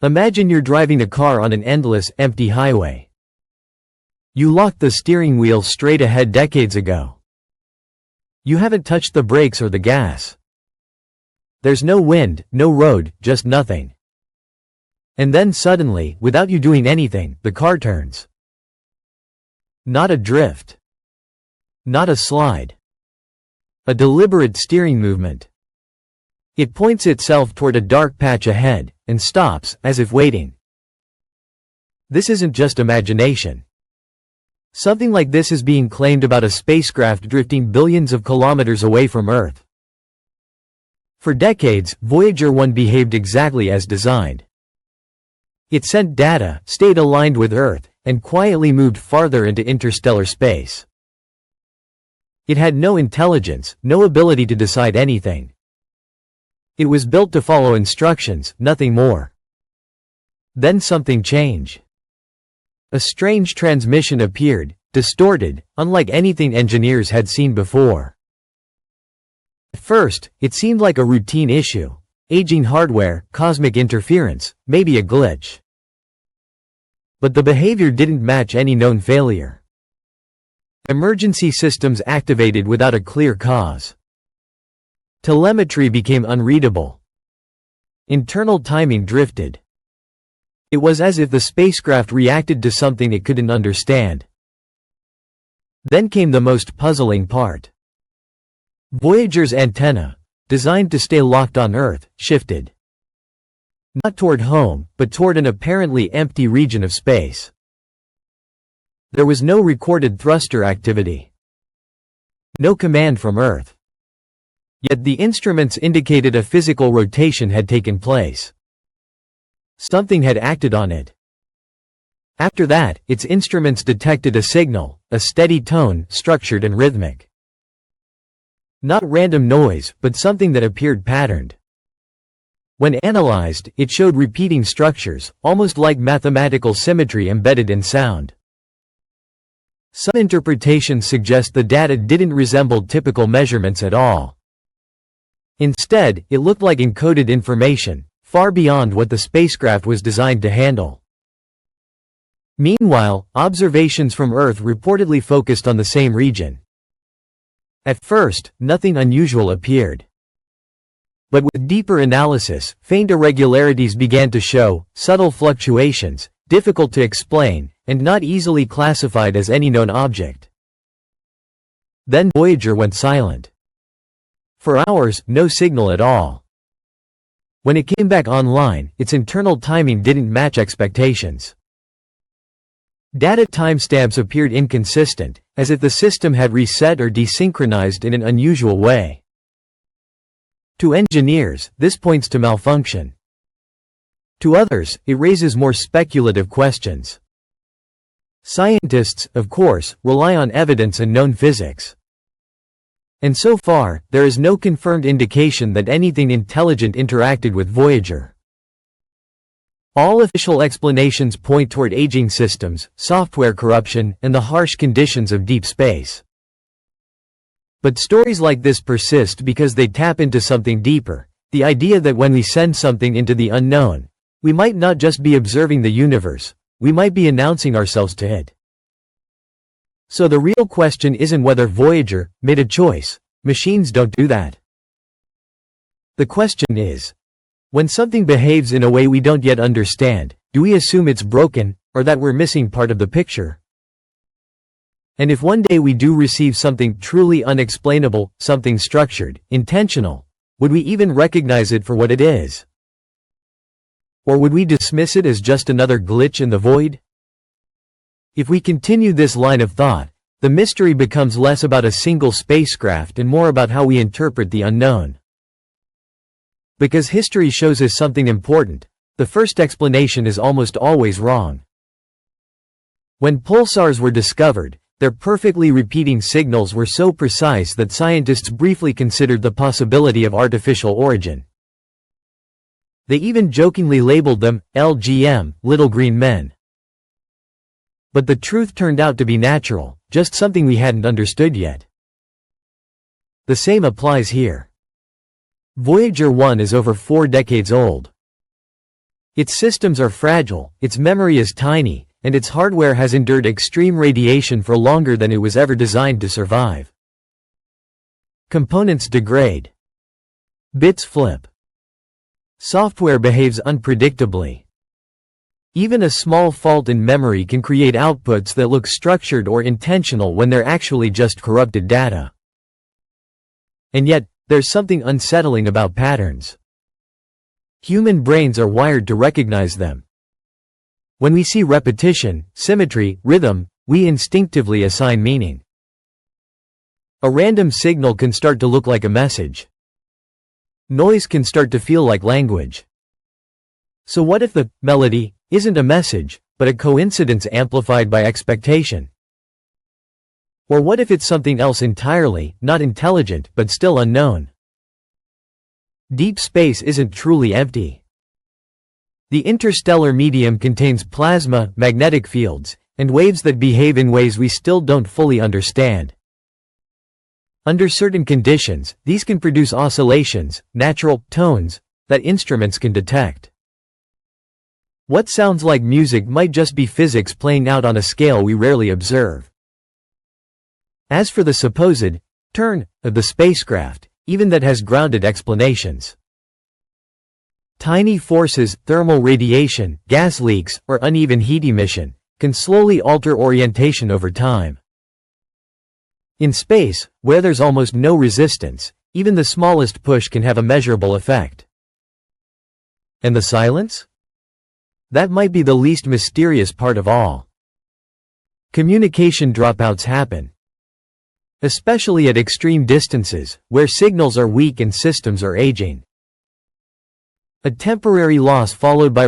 Imagine you're driving a car on an endless, empty highway. You locked the steering wheel straight ahead decades ago. You haven't touched the brakes or the gas. There's no wind, no road, just nothing. And then suddenly, without you doing anything, the car turns. Not a drift. Not a slide. A deliberate steering movement. It points itself toward a dark patch ahead, and stops, as if waiting. This isn't just imagination. Something like this is being claimed about a spacecraft drifting billions of kilometers away from Earth. For decades, Voyager 1 behaved exactly as designed. It sent data, stayed aligned with Earth, and quietly moved farther into interstellar space. It had no intelligence, no ability to decide anything. It was built to follow instructions, nothing more. Then something changed. A strange transmission appeared, distorted, unlike anything engineers had seen before. At first, it seemed like a routine issue. Aging hardware, cosmic interference, maybe a glitch. But the behavior didn't match any known failure. Emergency systems activated without a clear cause. Telemetry became unreadable. Internal timing drifted. It was as if the spacecraft reacted to something it couldn't understand. Then came the most puzzling part. Voyager's antenna, designed to stay locked on Earth, shifted. Not toward home, but toward an apparently empty region of space. There was no recorded thruster activity. No command from Earth. Yet the instruments indicated a physical rotation had taken place. Something had acted on it. After that, its instruments detected a signal, a steady tone, structured and rhythmic. Not random noise, but something that appeared patterned. When analyzed, it showed repeating structures, almost like mathematical symmetry embedded in sound. Some interpretations suggest the data didn't resemble typical measurements at all. Instead, it looked like encoded information, far beyond what the spacecraft was designed to handle. Meanwhile, observations from Earth reportedly focused on the same region. At first, nothing unusual appeared. But with deeper analysis, faint irregularities began to show, subtle fluctuations, difficult to explain, and not easily classified as any known object. Then Voyager went silent. For hours, no signal at all. When it came back online, its internal timing didn't match expectations. Data timestamps appeared inconsistent, as if the system had reset or desynchronized in an unusual way. To engineers, this points to malfunction. To others, it raises more speculative questions. Scientists, of course, rely on evidence and known physics. And so far, there is no confirmed indication that anything intelligent interacted with Voyager. All official explanations point toward aging systems, software corruption, and the harsh conditions of deep space. But stories like this persist because they tap into something deeper, the idea that when we send something into the unknown, we might not just be observing the universe, we might be announcing ourselves to it. So the real question isn't whether Voyager made a choice. Machines don't do that. The question is, when something behaves in a way we don't yet understand, do we assume it's broken, or that we're missing part of the picture? And if one day we do receive something truly unexplainable, something structured, intentional, would we even recognize it for what it is? Or would we dismiss it as just another glitch in the void? If we continue this line of thought, the mystery becomes less about a single spacecraft and more about how we interpret the unknown. Because history shows us something important, the first explanation is almost always wrong. When pulsars were discovered, their perfectly repeating signals were so precise that scientists briefly considered the possibility of artificial origin. They even jokingly labeled them LGM, little green men. But the truth turned out to be natural, just something we hadn't understood yet. The same applies here. Voyager 1 is over 4 decades old. Its systems are fragile, its memory is tiny, and its hardware has endured extreme radiation for longer than it was ever designed to survive. Components degrade. Bits flip. Software behaves unpredictably. Even a small fault in memory can create outputs that look structured or intentional when they're actually just corrupted data. And yet, there's something unsettling about patterns. Human brains are wired to recognize them. When we see repetition, symmetry, rhythm, we instinctively assign meaning. A random signal can start to look like a message. Noise can start to feel like language. So what if the melody isn't a message, but a coincidence amplified by expectation? Or what if it's something else entirely, not intelligent, but still unknown? Deep space isn't truly empty. The interstellar medium contains plasma, magnetic fields, and waves that behave in ways we still don't fully understand. Under certain conditions, these can produce oscillations, natural tones, that instruments can detect. What sounds like music might just be physics playing out on a scale we rarely observe. As for the supposed turn of the spacecraft, even that has grounded explanations. Tiny forces, thermal radiation, gas leaks, or uneven heat emission, can slowly alter orientation over time. In space, where there's almost no resistance, even the smallest push can have a measurable effect. And the silence? That might be the least mysterious part of all. Communication dropouts happen. Especially at extreme distances, where signals are weak and systems are aging. A temporary loss followed by